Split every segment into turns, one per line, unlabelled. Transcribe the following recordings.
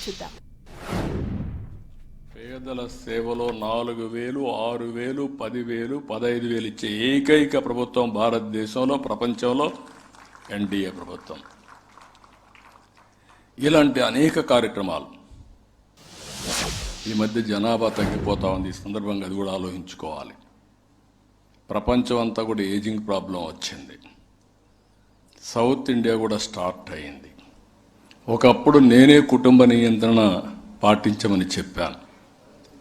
చూద్దాం.
పేదల సేవలో 4,000, 6,000, 10,000, 15,000 ఇచ్చే ఏకైక ప్రభుత్వం భారతదేశంలో, ప్రపంచంలో ఎన్డీఏ ప్రభుత్వం. ఇలాంటి అనేక కార్యక్రమాలు. ఈ మధ్య జనాభా తగ్గిపోతా ఉంది. ఈ సందర్భంగా అది కూడా ఆలోచించుకోవాలి. ప్రపంచం అంతా కూడా ఏజింగ్ ప్రాబ్లం వచ్చింది. సౌత్ ఇండియా కూడా స్టార్ట్ అయింది. ఒకప్పుడు నేనే కుటుంబ నియంత్రణ పాటించమని చెప్పాను.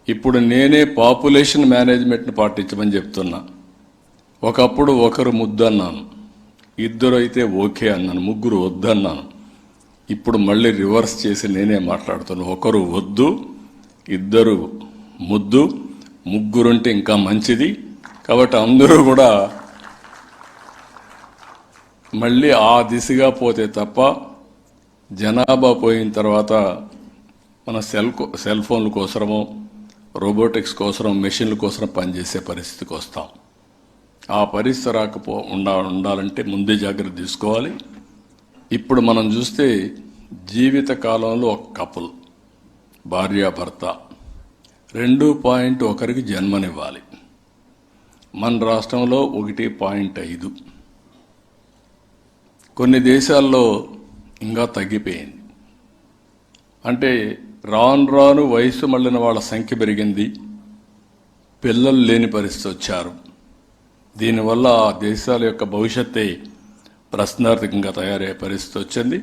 ఇప్పుడు నేనే పాపులేషన్ మేనేజ్మెంట్ని పాటించమని చెప్తున్నా. ఒకప్పుడు ఒకరు ముద్దన్నాను, ఇద్దరు అయితే ఓకే అన్నాను, ముగ్గురు వద్దన్నాను. ఇప్పుడు మళ్ళీ రివర్స్ చేసి నేనే మాట్లాడుతున్నాను. ఒకరు వద్దు, ఇద్దరు ముద్దు, ముగ్గురుంటే ఇంకా మంచిది. కాబట్టి అందరూ కూడా మళ్ళీ ఆ దిశగా పోతే తప్ప జనాభా పోయిన తర్వాత మన సెల్ ఫోన్ల కోసమో, రోబోటిక్స్ కోసం, మెషిన్ల కోసం పనిచేసే పరిస్థితికి వస్తాం. ఆ పరిస్థితి ఉండాలంటే ముందే జాగ్రత్త తీసుకోవాలి. ఇప్పుడు మనం చూస్తే జీవిత కాలంలో ఒక కపుల్, భార్యాభర్త 2.1కి జన్మనివ్వాలి. మన రాష్ట్రంలో 1.5. కొన్ని దేశాల్లో ఇంకా తగ్గిపోయింది. అంటే రాను వయసు మళ్ళిన వాళ్ళ సంఖ్య పెరిగింది. పిల్లలు లేని పరిస్థితి వచ్చారు. దీనివల్ల ఆ దేశాల యొక్క భవిష్యత్తే ప్రశ్నార్థకంగా తయారయ్యే పరిస్థితి వచ్చింది.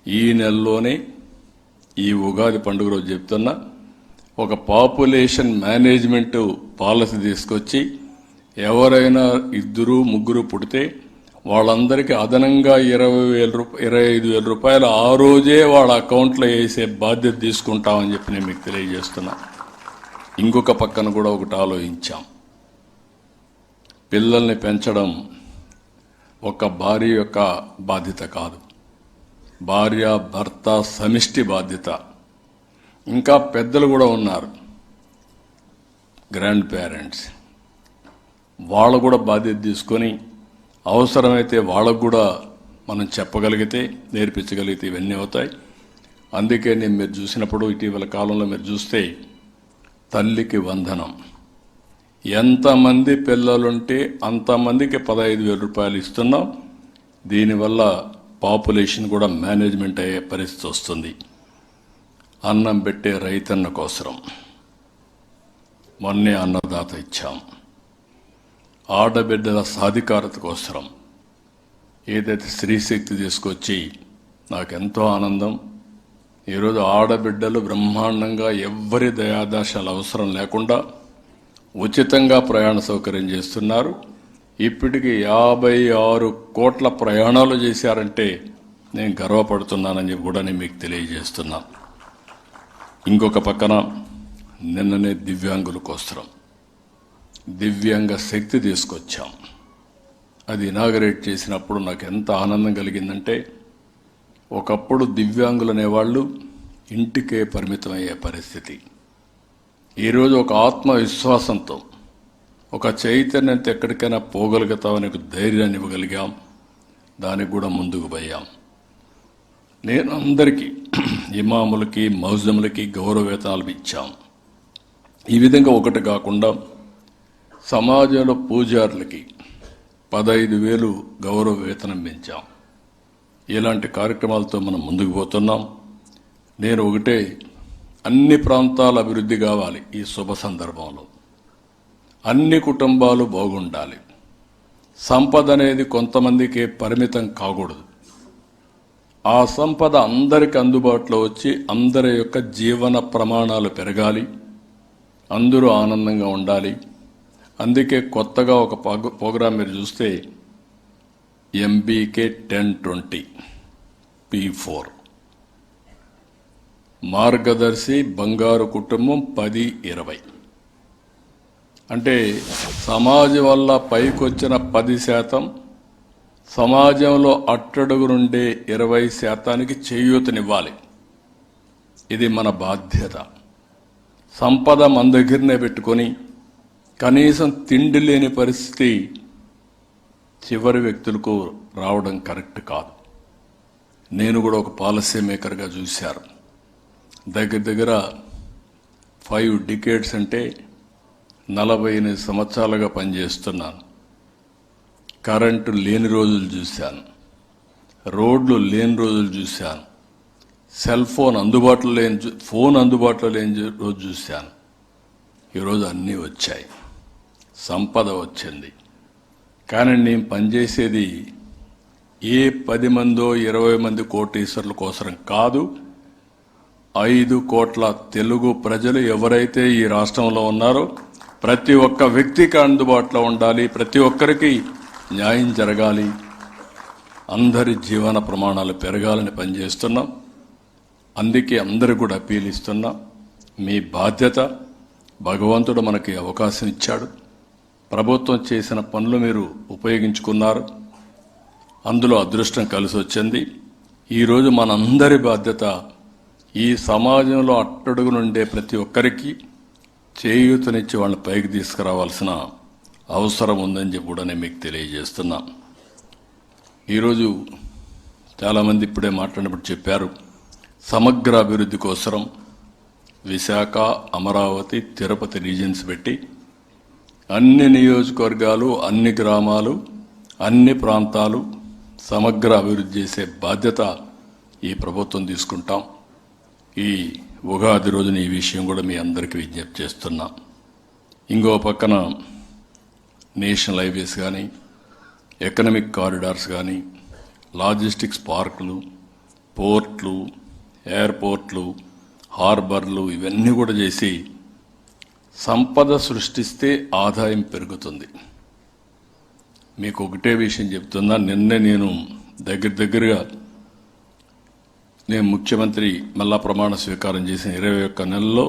ఈ నెలలోనే, ఈ ఉగాది పండుగ రోజు చెప్తున్నా, ఒక పాపులేషన్ మేనేజ్మెంట్ పాలసీ తీసుకొచ్చి ఎవరైనా ఇద్దరు ముగ్గురు పుడితే వాళ్ళందరికీ అదనంగా 25,000 రూపాయలు ఆ రోజే వాళ్ళ అకౌంట్లో వేసే బాధ్యత తీసుకుంటామని చెప్పి నేను మీకు తెలియజేస్తున్నా. ఇంకొక పక్కన కూడా ఒకటి ఆలోచించాం. పిల్లల్ని పెంచడం ఒక భార్య యొక్క బాధ్యత కాదు, భార్య భర్త సమిష్టి బాధ్యత. ఇంకా పెద్దలు కూడా ఉన్నారు, గ్రాండ్ పేరెంట్స్. వాళ్ళు కూడా బాధ్యత తీసుకొని అవసరమైతే వాళ్ళకు కూడా మనం చెప్పగలిగితే, నేర్పించగలిగితే ఇవన్నీ అవుతాయి. అందుకే నేను మీరు చూసినప్పుడు ఇటీవల కాలంలో మీరు చూస్తే తల్లికి వందనం, ఎంతమంది పిల్లలుంటే అంతమందికి 15,000 రూపాయలు ఇస్తున్నాం. దీనివల్ల పాపులేషన్ కూడా మేనేజ్మెంట్ అయ్యే పరిస్థితి వస్తుంది. అన్నం పెట్టే రైతన్న కోసం మొన్నే అన్నదాత ఇచ్చాం. ఆడబిడ్డల సాధికారత కోసం ఏదైతే స్త్రీశక్తి తీసుకొచ్చి నాకెంతో ఆనందం. ఈరోజు ఆడబిడ్డలు బ్రహ్మాండంగా ఎవ్వరి దయాదాశాలు అవసరం లేకుండా ఉచితంగా ప్రయాణ సౌకర్యం చేస్తున్నారు. ఇప్పటికి 56 కోట్ల ప్రయాణాలు చేశారంటే నేను గర్వపడుతున్నానని కూడా నేను మీకు తెలియజేస్తున్నా. ఇంకొక పక్కన నిన్ననే దివ్యాంగుల కోసం దివ్యాంగ శక్తి తీసుకొచ్చాం. అది ఇనాగరేట్ చేసినప్పుడు నాకు ఎంత ఆనందం కలిగిందంటే, ఒకప్పుడు దివ్యాంగులు అనేవాళ్ళు ఇంటికే పరిమితమయ్యే పరిస్థితి. ఈరోజు ఒక ఆత్మవిశ్వాసంతో, ఒక చైతన్యంతో ఎక్కడికైనా పోగలుగుతామని ధైర్యాన్ని ఇవ్వగలిగాం. దానికి కూడా ముందుకు పోయాం. నేను అందరికీ, ఇమాములకి, మౌజములకి గౌరవ వేతనాలు ఇచ్చాం. ఈ విధంగా ఒకటి కాకుండా సమాజంలో పూజారులకి 15,000 గౌరవ వేతనం పెంచాం. ఇలాంటి కార్యక్రమాలతో మనం ముందుకు పోతున్నాం. నేను ఒకటే, అన్ని ప్రాంతాల అభివృద్ధి కావాలి. ఈ శుభ సందర్భంలో అన్ని కుటుంబాలు బాగుండాలి. సంపద అనేది కొంతమందికి పరిమితం కాకూడదు. ఆ సంపద అందరికి అందుబాటులో వచ్చి అందరి యొక్క జీవన ప్రమాణాలు పెరగాలి. అందరూ ఆనందంగా ఉండాలి. అందుకే కొత్తగా ఒక ప్రోగ్రాం మీరు చూస్తే MBK 1020 P4 మార్గదర్శి బంగారు కుటుంబం 10-20. అంటే సమాజం వల్ల పైకొచ్చిన 10%, సమాజంలో అట్టడుగు నుండే 20%కి చేయూతనివ్వాలి. ఇది మన బాధ్యత. సంపద మన దగ్గరనే పెట్టుకొని కనీసం తిండి లేని పరిస్థితి చివరి వ్యక్తులకు రావడం కరెక్ట్ కాదు. నేను కూడా ఒక పాలసీ మేకర్గా చూశారు. దగ్గర దగ్గర 5 డికేడ్స్ అంటే 48 సంవత్సరాలుగా పనిచేస్తున్నాను. కరెంటు లేని రోజులు చూశాను, రోడ్లు లేని రోజులు చూశాను, సెల్ ఫోన్ అందుబాటులో లేని రోజు చూశాను. ఈరోజు అన్నీ వచ్చాయి, సంపద వచ్చింది. కానీ నేను పనిచేసేది ఏ 10 మందో 20 మంది కోటీశ్వరుల కోసం కాదు. 5 కోట్ల తెలుగు ప్రజలు ఎవరైతే ఈ రాష్ట్రంలో ఉన్నారో ప్రతి ఒక్క వ్యక్తికి అందుబాటులో ఉండాలి, ప్రతి ఒక్కరికి న్యాయం జరగాలి, అందరి జీవన ప్రమాణాలు పెరగాలని పనిచేస్తున్నాం. అందుకే అందరూ కూడా అప్పీల్ ఇస్తున్నాం. మీ బాధ్యత, భగవంతుడు మనకి అవకాశం ఇచ్చాడు. ప్రభుత్వం చేసిన పనులు మీరు ఉపయోగించుకున్నారు, అందులో అదృష్టం కలిసి వచ్చింది. ఈరోజు మనందరి బాధ్యత ఈ సమాజంలో అట్టడుగునుండే ప్రతి ఒక్కరికి చేయూతనిచ్చి వాళ్ళని పైకి తీసుకురావాల్సిన అవసరం ఉందని చెప్పి కూడా నేను మీకు తెలియజేస్తున్నా. ఈరోజు చాలామంది ఇప్పుడే మాట్లాడినప్పుడు చెప్పారు, సమగ్ర అభివృద్ధి కోసం విశాఖ, అమరావతి, తిరుపతి రీజన్స్ పెట్టి అన్ని నియోజకవర్గాలు, అన్ని గ్రామాలు, అన్ని ప్రాంతాలు సమగ్ర అభివృద్ధి చేసే బాధ్యత ఈ ప్రభుత్వం తీసుకుంటాం. ఈ ఉగాది రోజున ఈ విషయం కూడా మీ అందరికీ విజ్ఞప్తి చేస్తున్నా. ఇంకో పక్కన నేషనల్ హైవేస్ కానీ, ఎకనామిక్ కారిడార్స్ కానీ, లాజిస్టిక్స్ పార్కులు, పోర్ట్లు, ఎయిర్పోర్ట్లు, హార్బర్లు ఇవన్నీ కూడా చేసి సంపద సృష్టిస్తే ఆదాయం పెరుగుతుంది. మీకు ఒకటే విషయం చెప్తున్నా, నిన్నే నేను దగ్గరగా నేను ముఖ్యమంత్రి మళ్ళా ప్రమాణ స్వీకారం చేసిన 21 నెలల్లో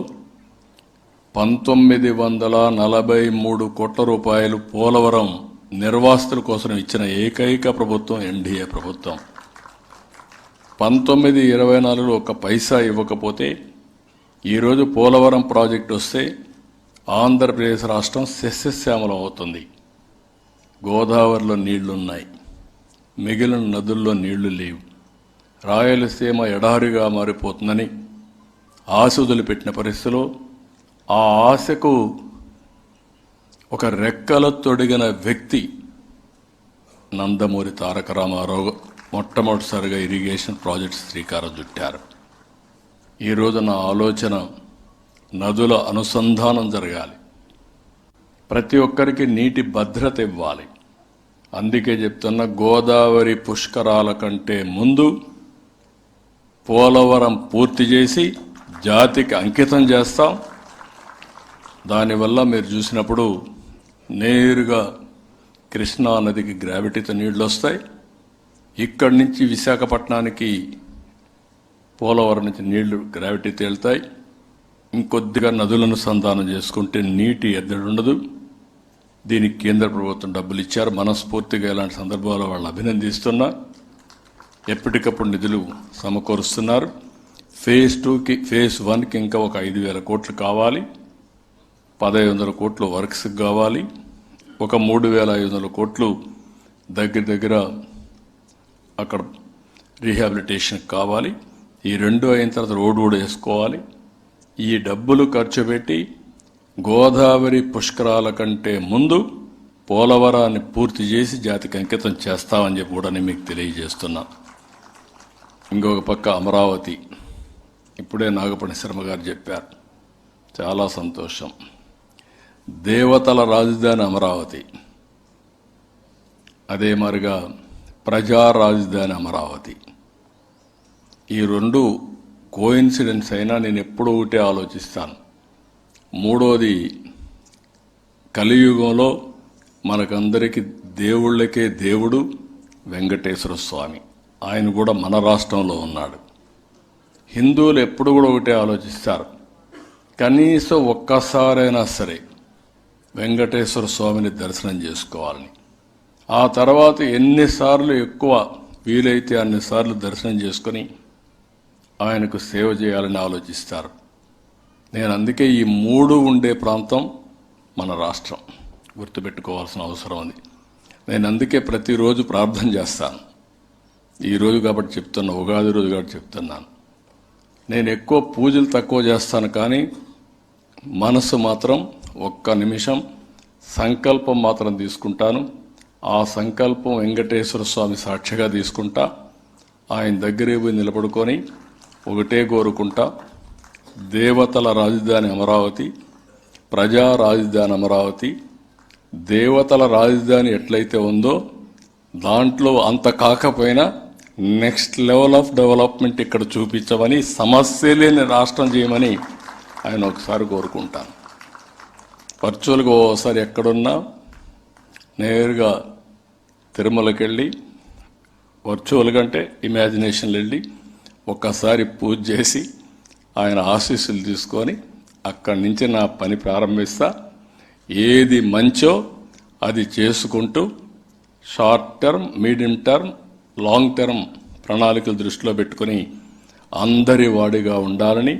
1943 కోట్ల రూపాయలు పోలవరం నిర్వాసితుల కోసం ఇచ్చిన ఏకైక ప్రభుత్వం ఎన్డీఏ ప్రభుత్వం. 1924లో ఒక్క పైసా ఇవ్వకపోతే ఈరోజు పోలవరం ప్రాజెక్టు వస్తే ఆంధ్రప్రదేశ్ రాష్ట్రం సస్యశ్యామలం అవుతుంది. గోదావరిలో నీళ్లున్నాయి, మిగిలిన నదుల్లో నీళ్లు లేవు. రాయలసీమ ఎడారిగా మారిపోతుందని ఆశ వదిలిపెట్టిన పరిస్థితిలో ఆ ఆశకు ఒక రెక్కలు తొడిగిన వ్యక్తి నందమూరి తారక రామారావు మొట్టమొదటిసారిగా ఇరిగేషన్ ప్రాజెక్ట్స్ శ్రీకారం చుట్టారు. ఈరోజు నా ఆలోచన నదుల అనుసంధానం జరగాలి, ప్రతి ఒక్కరికి నీటి భద్రత ఇవ్వాలి. అందుకే చెప్తున్న గోదావరి పుష్కరాల కంటే ముందు పోలవరం పూర్తి చేసి జాతికి అంకితం చేస్తాం. దానివల్ల మీరు చూసినప్పుడు నేరుగా కృష్ణా నదికి గ్రావిటీతో నీళ్లు వస్తాయి. ఇక్కడి నుంచి విశాఖపట్నానికి పోలవరం నుంచి నీళ్లు గ్రావిటీ తేలుతాయి. ఇంకొద్దిగా నదులను సంధానం చేసుకుంటే నీటి ఎద్దడి ఉండదు. దీనికి కేంద్ర ప్రభుత్వం డబ్బులు ఇచ్చారు. మనస్ఫూర్తిగా ఇలాంటి సందర్భాల్లో వాళ్ళు అభినందిస్తున్నా. ఎప్పటికప్పుడు నిధులు సమకూరుస్తున్నారు. ఫేజ్ 2కి ఫేజ్ 1కి ఇంకా ఒక 5,000 కోట్లు కావాలి, 1,500 కోట్లు వర్క్స్కి కావాలి, ఒక 3,500 కోట్లు దగ్గర అక్కడ రీహాబిలిటేషన్ కావాలి. ఈ 2 అయిన తర్వాత రోడ్డు కూడా వేసుకోవాలి. ఈ డబ్బులు ఖర్చు పెట్టి గోదావరి పుష్కరాల కంటే ముందు పోలవరాన్ని పూర్తి చేసి జాతికి అంకితం చేస్తామని చెప్పి కూడా నేను మీకు తెలియజేస్తున్నా. ఇంకొక పక్క అమరావతి, ఇప్పుడే నాగపణి శర్మ గారు చెప్పారు, చాలా సంతోషం. దేవతల రాజధాని అమరావతి, అదే మరిగా ప్రజా రాజధాని అమరావతి. ఈ 2 కోయిన్సిడెన్స్ అయినా నేను ఎప్పుడూ ఒకటే ఆలోచిస్తాను. మూడోది, కలియుగంలో మనకందరికీ దేవుళ్ళకే దేవుడు వెంకటేశ్వర స్వామి, ఆయన కూడా మన రాష్ట్రంలో ఉన్నాడు. హిందువులు ఎప్పుడు కూడా ఒకటే ఆలోచిస్తారు, కనీసం ఒక్కసారైనా సరే వెంకటేశ్వర స్వామిని దర్శనం చేసుకోవాలని. ఆ తర్వాత ఎన్నిసార్లు ఎక్కువ వీలైతే అన్నిసార్లు దర్శనం చేసుకొని ఆయనకు సేవ చేయాలని ఆలోచిస్తారు. నేను అందుకే ఈ 3 ఉండే ప్రాంతం మన రాష్ట్రం గుర్తుపెట్టుకోవాల్సిన అవసరం ఉంది. నేను అందుకే ప్రతిరోజు ప్రార్థన చేస్తాను. ఈరోజు కాబట్టి చెప్తున్నా, ఉగాది రోజు కాబట్టి చెప్తున్నాను. నేను ఎక్కువ పూజలు తక్కువ చేస్తాను, కానీ మనసు మాత్రం ఒక్క నిమిషం సంకల్పం మాత్రం తీసుకుంటాను. ఆ సంకల్పం వెంకటేశ్వర స్వామి సాక్షిగా తీసుకుంటా. ఆయన దగ్గరే పోయి నిలబడుకొని ఒకటే కోరుకుంటా, దేవతల రాజధాని అమరావతి, ప్రజా రాజధాని అమరావతి. దేవతల రాజధాని ఎట్లయితే ఉందో దాంట్లో అంత కాకపోయినా నెక్స్ట్ లెవెల్ ఆఫ్ డెవలప్మెంట్ ఇక్కడ చూపించమని, సమస్య లేని రాష్ట్రం చేయమని ఆయన ఒకసారి కోరుకుంటాను. వర్చువల్గా ఓసారి ఎక్కడున్నా నేరుగా తిరుమలకి వెళ్ళి, వర్చువల్గా అంటే ఇమాజినేషన్లో వెళ్ళి ఒక్కసారి పూజ చేసి ఆయన ఆశీస్సులు తీసుకొని అక్కడి నుంచి నా పని ప్రారంభిస్తా. ఏది మంచో అది చేసుకుంటూ short term, medium term, long term ప్రణాళికలు దృష్టిలో పెట్టుకుని అందరి వాడిగా ఉండాలని,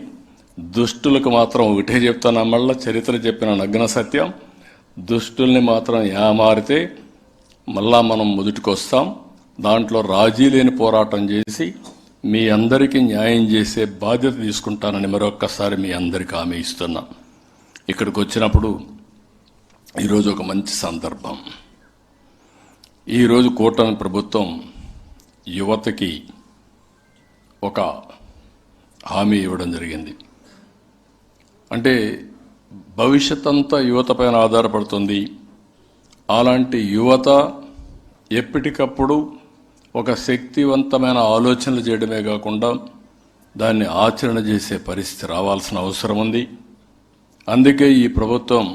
దుష్టులకు మాత్రం ఒకటే చెప్తాను, మళ్ళా చరిత్ర చెప్పిన నగ్న సత్యం, దుష్టుల్ని మాత్రం ఏమారితే మళ్ళా మనం మొదటికి వస్తాం. దాంట్లో రాజీ లేని పోరాటం చేసి మీ అందరికీ న్యాయం చేసే బాధ్యత తీసుకుంటానని మరొక్కసారి మీ అందరికీ హామీ ఇస్తున్నా. ఇక్కడికి వచ్చినప్పుడు ఈరోజు ఒక మంచి సందర్భం. ఈరోజు కూటమి ప్రభుత్వం యువతకి ఒక హామీ ఇవ్వడం జరిగింది. అంటే భవిష్యత్ అంతా యువత పైన ఆధారపడుతుంది. అలాంటి యువత ఎప్పటికప్పుడు ఒక శక్తివంతమైన ఆలోచనలు చేయడమే కాకుండా దాన్ని ఆచరణ చేసే పరిస్థితి రావాల్సిన అవసరం ఉంది. అందుకే ఈ ప్రభుత్వం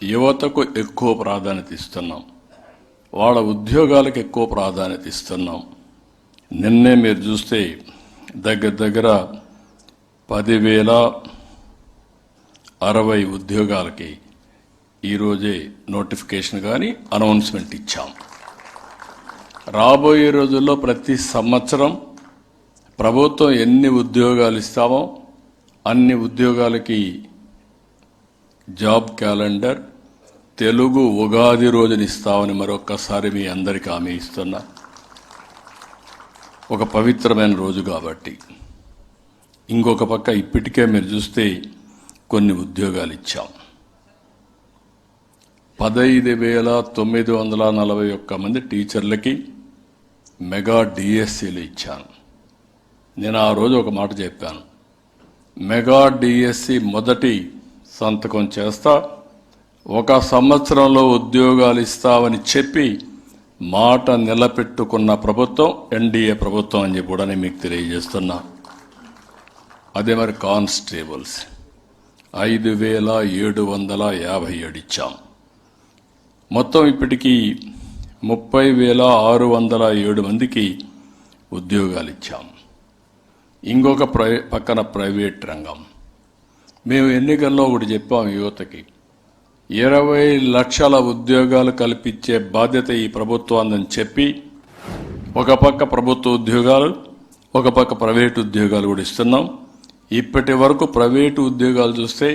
యువతకు ఎక్కువ ప్రాధాన్యత ఇస్తున్నాం, వాళ్ళ ఉద్యోగాలకు ఎక్కువ ప్రాధాన్యత ఇస్తున్నాం. నిన్నే మీరు చూస్తే దగ్గర 10,060 ఉద్యోగాలకి ఈరోజే నోటిఫికేషన్ కానీ అనౌన్స్మెంట్ ఇచ్చాం. రాబోయే రోజుల్లో ప్రతి సంవత్సరం ప్రభుత్వం ఎన్ని ఉద్యోగాలు ఇస్తామో అన్ని ఉద్యోగాలకి జాబ్ క్యాలెండర్ తెలుగు ఉగాది రోజున ఇస్తామని మరొక్కసారి మీ అందరికీ హామీ ఇస్తున్నా. ఒక పవిత్రమైన రోజు కాబట్టి. ఇంకొక పక్క ఇప్పటికే మీరు చూస్తే కొన్ని ఉద్యోగాలు ఇచ్చాం. 15,941 మంది టీచర్లకి మెగా డిఎస్సీలు ఇచ్చాను. నేను ఆ రోజు ఒక మాట చెప్పాను, మెగా డిఎస్సి మొదటి సంతకం చేస్తా, 1 సంవత్సరంలో ఉద్యోగాలు ఇస్తామని చెప్పి మాట నిలబెట్టుకున్న ప్రభుత్వం ఎన్డీఏ ప్రభుత్వం అని చెప్పి కూడా నేను మీకు తెలియజేస్తున్నా. అదే మరి కానిస్టేబుల్స్ 5,757 ఇచ్చాం. మొత్తం ఇప్పటికీ 30,607 మందికి ఉద్యోగాలు ఇచ్చాం. ఇంకొక పక్కన ప్రైవేట్ రంగం. మేము ఎన్నికల్లో ఒకటి చెప్పాం, యువతకి 20 లక్షల ఉద్యోగాలు కల్పించే బాధ్యత ఈ ప్రభుత్వాన్ని చెప్పి ఒక పక్క ప్రభుత్వ ఉద్యోగాలు, ఒక పక్క ప్రైవేటు ఉద్యోగాలు కూడా ఇస్తున్నాం. ఇప్పటి వరకు ప్రైవేటు ఉద్యోగాలు చూస్తే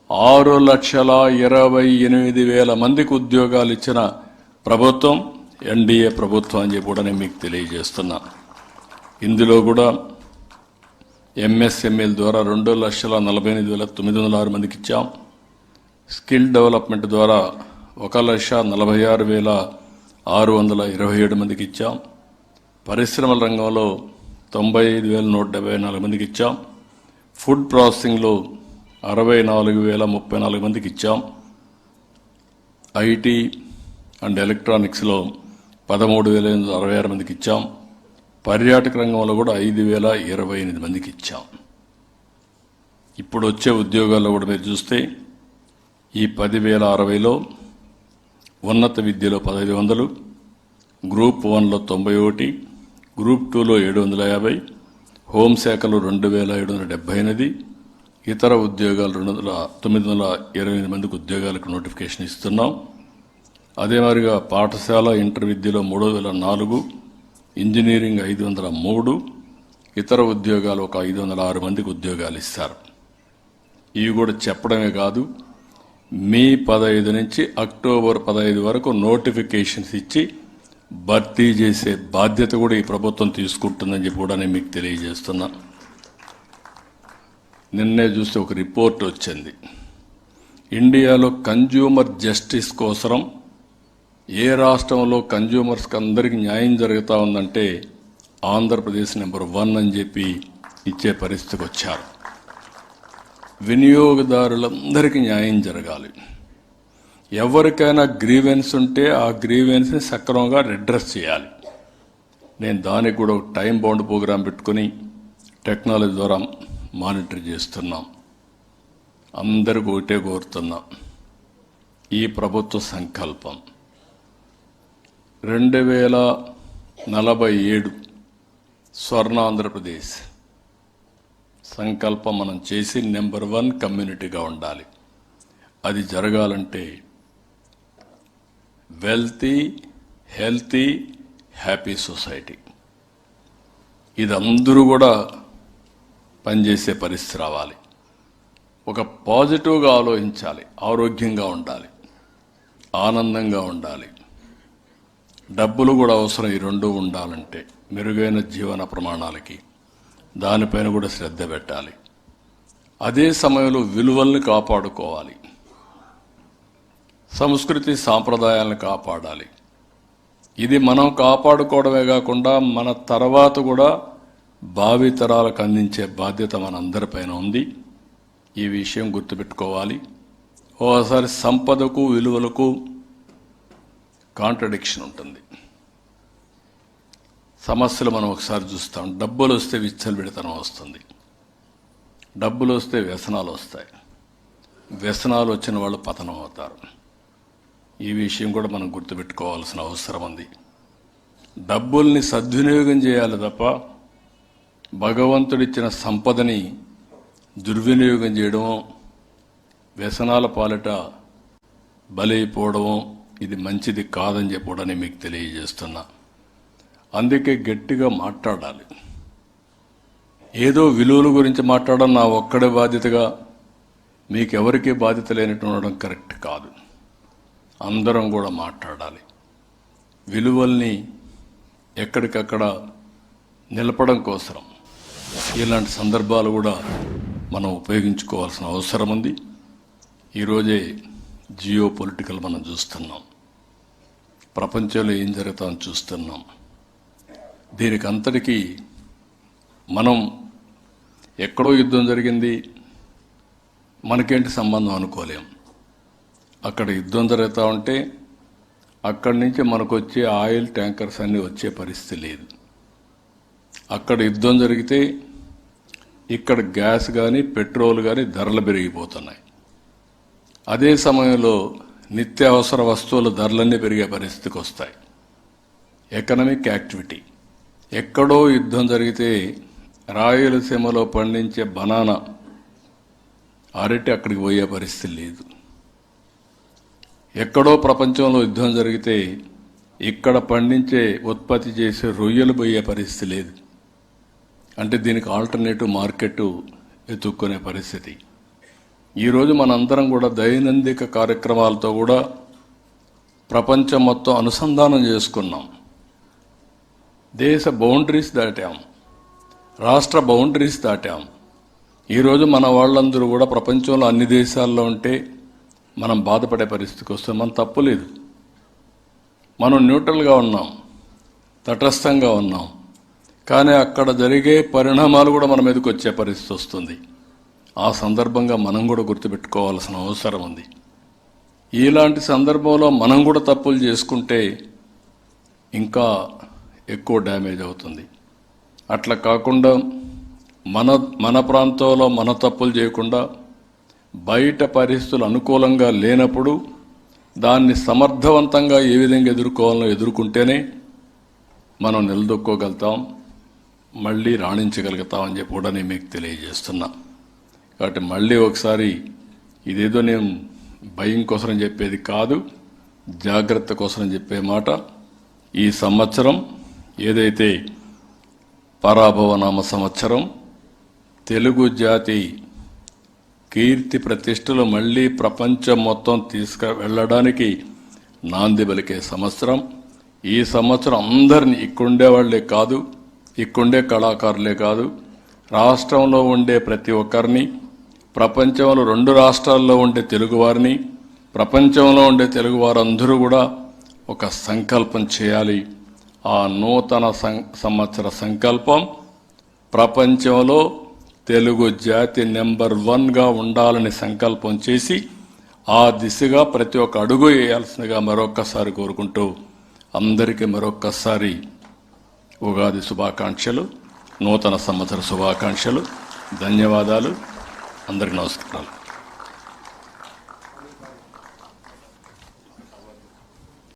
6,28,000 మందికి ఉద్యోగాలు ఇచ్చిన ప్రభుత్వం ఎన్డీఏ ప్రభుత్వం అని చెప్పి కూడా నేను మీకు తెలియజేస్తున్నా. ఇందులో కూడా ఎంఎస్ఎంఈల ద్వారా 2,48,906 మందికి ఇచ్చాం. స్కిల్ డెవలప్మెంట్ ద్వారా 1,46,627 మందికి ఇచ్చాం. పరిశ్రమల రంగంలో 95,174 మందికి ఇచ్చాం. ఫుడ్ ప్రాసెసింగ్లో 64,034 మందికి ఇచ్చాం. ఐటీ అండ్ ఎలక్ట్రానిక్స్లో 13,866 మందికి ఇచ్చాం. పర్యాటక రంగంలో కూడా 5,028 మందికి ఇచ్చాం. ఇప్పుడు వచ్చే ఉద్యోగాల్లో కూడా మీరు చూస్తే ఈ 10,060లో ఉన్నత విద్యలో 1,500, గ్రూప్ 1లో 91, గ్రూప్ 2లో 750, హోంశాఖలో 2,778, ఇతర ఉద్యోగాలు 928 మందికి ఉద్యోగాలకు నోటిఫికేషన్ ఇస్తున్నాం. అదే మాదిరిగా పాఠశాల ఇంటర్ విద్యలో 3,004, ఇంజనీరింగ్ 503, ఇతర ఉద్యోగాలు ఒక 506 మందికి ఉద్యోగాలు ఇస్తారు. ఇవి కూడా చెప్పడమే కాదు, మే 15 నుంచి అక్టోబర్ 15 వరకు నోటిఫికేషన్స్ ఇచ్చి భర్తీ చేసే బాధ్యత కూడా ఈ ప్రభుత్వం తీసుకుంటుందని చెప్పి కూడా నేను మీకు తెలియజేస్తున్నా. నిన్నే చూస్తే ఒక రిపోర్ట్ వచ్చింది. ఇండియాలో కన్జ్యూమర్ జస్టిస్ కోసం ఏ రాష్ట్రంలో కన్జ్యూమర్స్కి అందరికీ న్యాయం జరుగుతూ ఉందంటే ఆంధ్రప్రదేశ్ నెంబర్ 1 అని చెప్పి ఇచ్చే పరిస్థితికి వచ్చారు. వినియోగదారులందరికీ న్యాయం జరగాలి. ఎవరికైనా గ్రీవెన్స్ ఉంటే ఆ గ్రీవెన్స్ని సక్రమంగా రిడ్రెస్ చేయాలి. నేను దానికి కూడా ఒక టైం బౌండ్ ప్రోగ్రాం పెట్టుకుని టెక్నాలజీ ద్వారా మానిటర్ చేస్తున్నాం. అందరికీ ఒకటే కోరుతున్నాం, ఈ ప్రభుత్వ సంకల్పం 2047 స్వర్ణ ఆంధ్రప్రదేశ్ సంకల్పం మనం చేసి నెంబర్ 1 కమ్యూనిటీగా ఉండాలి. అది జరగాలంటే వెల్తీ, హెల్తీ, హ్యాపీ సొసైటీ, ఇది అందరూ కూడా పనిచేసే పరిస్థితి రావాలి. ఒక పాజిటివ్గా ఆలోచించాలి, ఆరోగ్యంగా ఉండాలి, ఆనందంగా ఉండాలి. డబ్బులు కూడా అవసరం. ఈ రెండు ఉండాలంటే మెరుగైన జీవన ప్రమాణాలకి దానిపైన కూడా శ్రద్ధ పెట్టాలి. అదే సమయంలో విలువల్ని కాపాడుకోవాలి, సంస్కృతి సాంప్రదాయాలను కాపాడాలి. ఇది మనం కాపాడుకోవడమే కాకుండా మన తర్వాత కూడా భావితరాలకు అందించే బాధ్యత మనందరిపైన ఉంది. ఈ విషయం గుర్తుపెట్టుకోవాలి. ఓసారి సంపదకు విలువలకు కాంట్రడిక్షన్ ఉంటుంది. సమస్యలు మనం ఒకసారి చూస్తాం. డబ్బులు వస్తే విచ్చలవిడితనం వస్తుంది, డబ్బులు వస్తే వ్యసనాలు వస్తాయి, వ్యసనాలు వచ్చిన వాళ్ళు పతనం అవుతారు. ఈ విషయం కూడా మనం గుర్తుపెట్టుకోవాల్సిన అవసరం ఉంది. డబ్బుల్ని సద్వినియోగం చేయాలి తప్ప భగవంతుడిచ్చిన సంపదని దుర్వినియోగం చేయడం, వ్యసనాల పాలిట బలైపోవడం ఇది మంచిది కాదని చెప్పడని మీకు తెలియజేస్తున్నా. అందుకే గట్టిగా మాట్లాడాలి. ఏదో విలువల గురించి మాట్లాడడం నా ఒక్కడే బాధ్యతగా మీకెవరికీ బాధ్యత లేనట్టు ఉండడం కరెక్ట్ కాదు. అందరం కూడా మాట్లాడాలి. విలువల్ని ఎక్కడికక్కడ నిలపడం కోసం ఇలాంటి సందర్భాలు కూడా మనం ఉపయోగించుకోవాల్సిన అవసరం ఉంది. ఈరోజే జియో పొలిటికల్ మనం చూస్తున్నాం, ప్రపంచంలో ఏం జరుగుతుందో చూస్తున్నాం. దీనికి అంతటికీ మనం ఎక్కడో యుద్ధం జరిగింది, మనకేంటి సంబంధం అనుకోలేం. అక్కడ యుద్ధం జరుగుతూ ఉంటే అక్కడి నుంచి మనకు వచ్చే ఆయిల్ ట్యాంకర్స్ అన్నీ వచ్చే పరిస్థితి లేదు. అక్కడ యుద్ధం జరిగితే ఇక్కడ గ్యాస్ కానీ పెట్రోల్ కానీ ధరలు పెరిగిపోతున్నాయి. అదే సమయంలో నిత్యావసర వస్తువుల ధరలన్నీ పెరిగే పరిస్థితికి వస్తాయి. Economic activity. ఎక్కడో యుద్ధం జరిగితే రాయలసీమలో పండించే బనానా, అరటి అక్కడికి పోయే పరిస్థితి లేదు. ఎక్కడో ప్రపంచంలో యుద్ధం జరిగితే ఇక్కడ పండించే ఉత్పత్తి చేసే రొయ్యలు పోయే పరిస్థితి లేదు. అంటే దీనికి ఆల్టర్నేటివ్ మార్కెట్ ఎత్తుక్కునే పరిస్థితి. ఈరోజు మనందరం కూడా దైనందిక కార్యక్రమాలతో కూడా ప్రపంచం మొత్తం అనుసంధానం చేసుకున్నాం. దేశ బౌండరీస్ దాటాం, రాష్ట్ర బౌండరీస్ దాటాం. ఈరోజు మన వాళ్ళందరూ కూడా ప్రపంచంలో అన్ని దేశాల్లో ఉంటే మనం బాధపడే పరిస్థితికి వస్తే మన తప్పు లేదు. మనం న్యూట్రల్గా ఉన్నాం, తటస్థంగా ఉన్నాం. కానీ అక్కడ జరిగే పరిణామాలు కూడా మన మీదకి వచ్చే పరిస్థితి వస్తుంది. ఆ సందర్భంగా మనం కూడా గుర్తుపెట్టుకోవాల్సిన అవసరం ఉంది. ఇలాంటి సందర్భంలో మనం కూడా తప్పులు చేసుకుంటే ఇంకా ఎక్కువ డ్యామేజ్ అవుతుంది. అట్లా కాకుండా మన ప్రాంతంలో మన తప్పులు చేయకుండా బయట పరిస్థితులు అనుకూలంగా లేనప్పుడు దాన్ని సమర్థవంతంగా ఏ విధంగా ఎదుర్కోవాలో ఎదుర్కొంటేనే మనం నిలదొక్కోగలుగుతాం, మళ్ళీ రాణించగలుగుతామని చెప్పి కూడా నేను మీకు తెలియజేస్తున్నా. కాబట్టి మళ్ళీ ఒకసారి ఇదేదో నేను భయం కోసం చెప్పేది కాదు, జాగ్రత్త కోసం చెప్పే మాట. ఈ సంవత్సరం ఏదైతే పరాభవనామ సంవత్సరం, తెలుగు జాతి కీర్తి ప్రతిష్టలు మళ్ళీ ప్రపంచం మొత్తం తీసుకువెళ్ళడానికి నాంది పలికే సంవత్సరం. ఈ సంవత్సరం అందరినీ, ఇక్కడుండే వాళ్లే కాదు, ఇక్కడుండే కళాకారులే కాదు, రాష్ట్రంలో ఉండే ప్రతి ఒక్కరిని ప్రపంచంలో 2 రాష్ట్రాల్లో ఉండే తెలుగువారిని, ప్రపంచంలో ఉండే తెలుగువారందరూ కూడా ఒక సంకల్పం చేయాలి. ఆ నూతన సంవత్సర సంకల్పం ప్రపంచంలో తెలుగు జాతి నెంబర్ 1గా ఉండాలని సంకల్పం చేసి ఆ దిశగా ప్రతి ఒక్క అడుగు వేయాల్సిందిగా మరొక్కసారి కోరుకుంటూ అందరికీ మరొక్కసారి ఉగాది శుభాకాంక్షలు, నూతన సంవత్సర శుభాకాంక్షలు, ధన్యవాదాలు. అందరికీ నమస్కారాలు.